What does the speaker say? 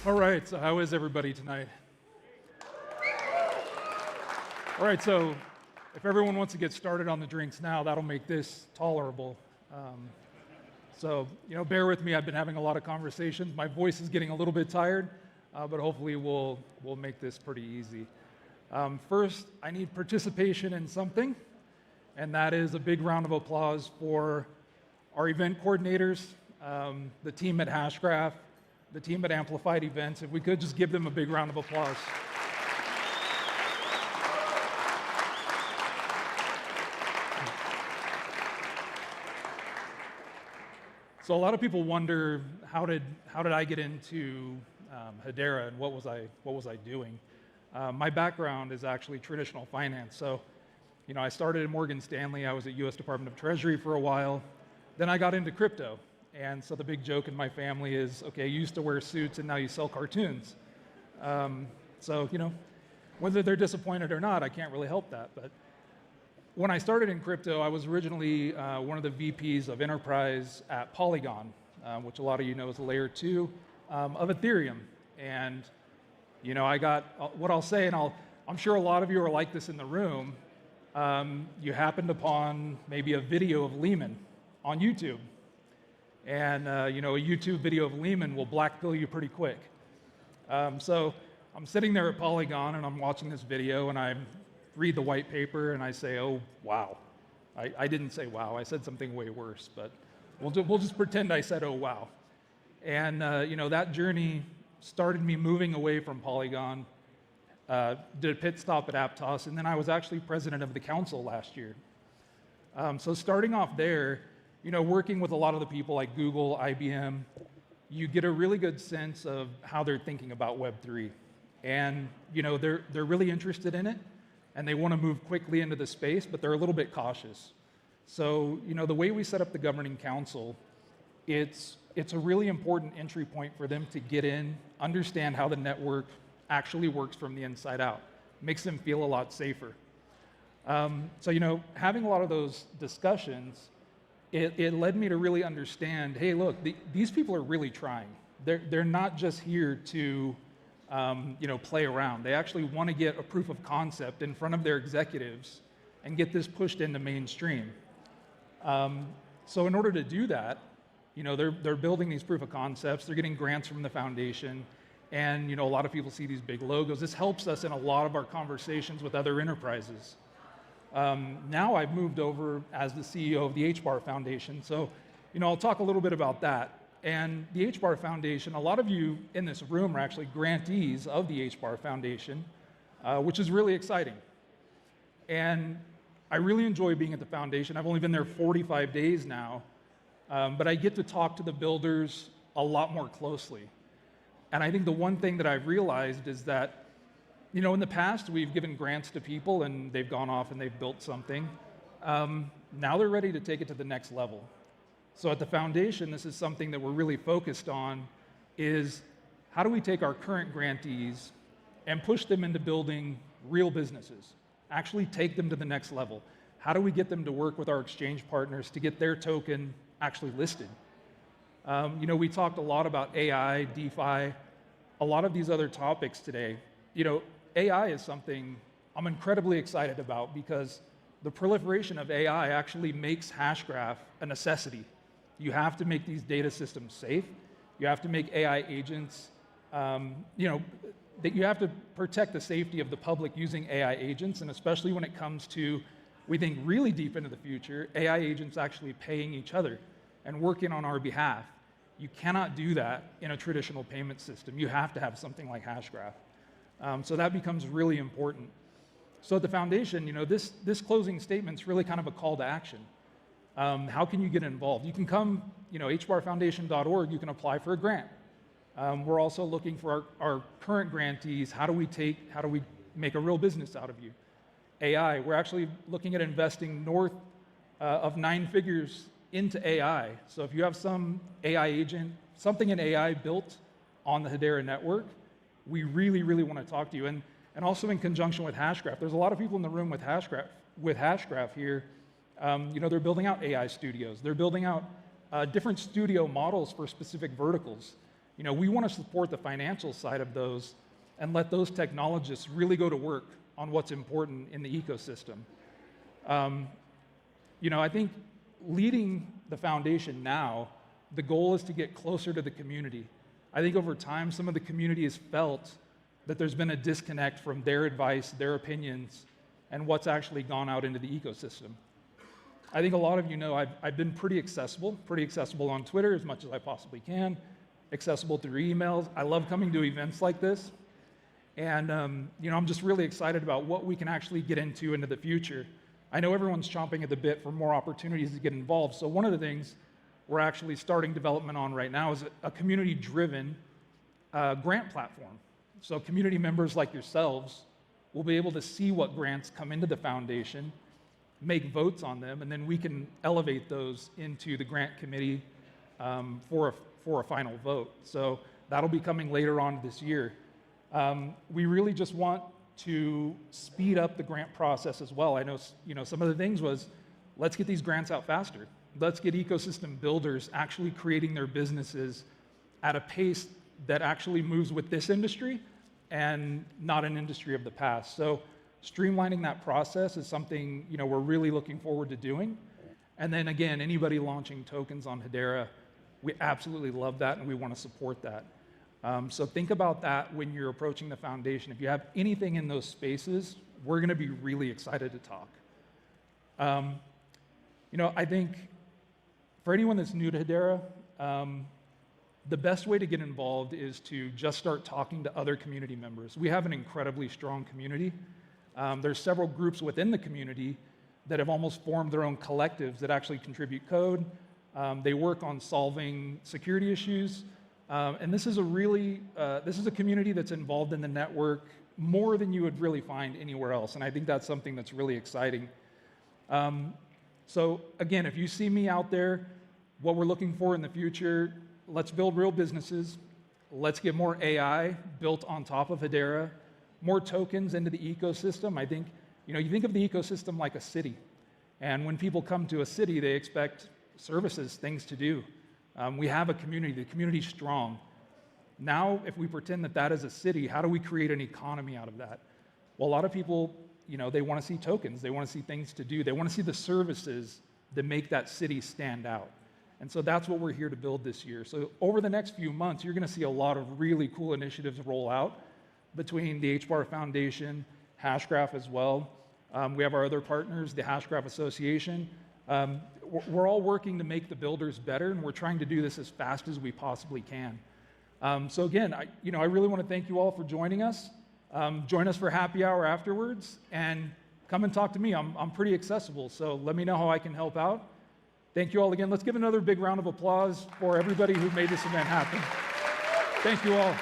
All right, so how is everybody tonight? All right, so if everyone wants to get started on the drinks now, that'll make this tolerable. So, bear with me. I've been having a lot of conversations. My voice is getting a little bit tired, but hopefully we'll make this pretty easy. First, I need participation in something, and that is a big round of applause for our event coordinators, the team at Hashgraph, the team at Amplified Events. If we could just give them a big round of applause. So a lot of people wonder, how did I get into Hedera, and what was I doing? My background is actually traditional finance. So, I started at Morgan Stanley. I was at U.S. Department of Treasury for a while. Then I got into crypto. And so the big joke in my family is, okay, you used to wear suits and now you sell cartoons. So, whether they're disappointed or not, I can't really help that. But when I started in crypto, I was originally one of the VPs of enterprise at Polygon, which a lot of you know is a layer 2 of Ethereum. And, I got, what I'll say, and I'm sure a lot of you are like this in the room, you happened upon maybe a video of Lehman on YouTube. And a YouTube video of Lehman will blackpill you pretty quick. So I'm sitting there at Polygon and I'm watching this video and I read the white paper and I say, oh, wow. I didn't say wow, I said something way worse, but we'll just pretend I said oh, wow. And that journey started me moving away from Polygon, did a pit stop at Aptos, and then I was actually president of the council last year. So starting off there, working with a lot of the people like Google, IBM, you get a really good sense of how they're thinking about Web3. And, they're really interested in it, and they want to move quickly into the space, but they're a little bit cautious. So, the way we set up the governing council, it's a really important entry point for them to get in, understand how the network actually works from the inside out. Makes them feel a lot safer. So, having a lot of those discussions, it led me to really understand, hey, look, these people are really trying. They're not just here to play around. They actually want to get a proof of concept in front of their executives and get this pushed into mainstream. So in order to do that, they're building these proof of concepts. They're getting grants from the foundation. And a lot of people see these big logos. This helps us in a lot of our conversations with other enterprises. Now I've moved over as the CEO of the HBAR Foundation, so I'll talk a little bit about that. And the HBAR Foundation, a lot of you in this room are actually grantees of the HBAR Foundation, which is really exciting. And I really enjoy being at the foundation. I've only been there 45 days now, but I get to talk to the builders a lot more closely. And I think the one thing that I've realized is that in the past, we've given grants to people and they've gone off and they've built something. Now they're ready to take it to the next level. So at the foundation, this is something that we're really focused on, is how do we take our current grantees and push them into building real businesses, actually take them to the next level? How do we get them to work with our exchange partners to get their token actually listed? We talked a lot about AI, DeFi, a lot of these other topics today. AI is something I'm incredibly excited about because the proliferation of AI actually makes Hashgraph a necessity. You have to make these data systems safe. You have to make AI agents, that you have to protect the safety of the public using AI agents, and especially when it comes to, we think really deep into the future, AI agents actually paying each other and working on our behalf. You cannot do that in a traditional payment system. You have to have something like Hashgraph. So that becomes really important. So at the foundation, this closing statement's really kind of a call to action. How can you get involved? You can come, hbarfoundation.org, you can apply for a grant. We're also looking for our current grantees. How do we make a real business out of you? AI, we're actually looking at investing north of 9 figures into AI. So if you have some AI agent, something in AI built on the Hedera network, we really, really want to talk to you. And also in conjunction with Hashgraph. There's a lot of people in the room with Hashgraph here. They're building out AI studios. They're building out different studio models for specific verticals. We want to support the financial side of those and let those technologists really go to work on what's important in the ecosystem. I think leading the foundation now, the goal is to get closer to the community. I think over time, some of the community has felt that there's been a disconnect from their advice, their opinions, and what's actually gone out into the ecosystem. I think a lot of you know I've been pretty accessible on Twitter as much as I possibly can, accessible through emails. I love coming to events like this. And I'm just really excited about what we can actually get into the future. I know everyone's chomping at the bit for more opportunities to get involved. So one of the things we're actually starting development on right now is a community-driven grant platform. So community members like yourselves will be able to see what grants come into the foundation, make votes on them, and then we can elevate those into the grant committee for a final vote. So that'll be coming later on this year. We really just want to speed up the grant process as well. I know, some of the things was, let's get these grants out faster. Let's get ecosystem builders actually creating their businesses at a pace that actually moves with this industry and not an industry of the past. So streamlining that process is something, we're really looking forward to doing. And then again, anybody launching tokens on Hedera, we absolutely love that and we want to support that. So think about that when you're approaching the foundation. If you have anything in those spaces, we're going to be really excited to talk. I think for anyone that's new to Hedera, the best way to get involved is to just start talking to other community members. We have an incredibly strong community. There's several groups within the community that have almost formed their own collectives that actually contribute code. They work on solving security issues. And this is a community that's involved in the network more than you would really find anywhere else. And I think that's something that's really exciting. So again, if you see me out there, what we're looking for in the future, let's build real businesses. Let's get more AI built on top of Hedera, more tokens into the ecosystem. I think, you think of the ecosystem like a city. And when people come to a city, they expect services, things to do. We have a community. The community's strong. Now, if we pretend that is a city, how do we create an economy out of that? Well, a lot of people, they want to see tokens. They want to see things to do. They want to see the services that make that city stand out. And so that's what we're here to build this year. So over the next few months, you're going to see a lot of really cool initiatives roll out between the HBAR Foundation, Hashgraph as well. We have our other partners, the Hashgraph Association. We're all working to make the builders better, and we're trying to do this as fast as we possibly can. So again, I really want to thank you all for joining us. Join us for happy hour afterwards, and come and talk to me. I'm pretty accessible, so let me know how I can help out. Thank you all again. Let's give another big round of applause for everybody who made this event happen. Thank you all.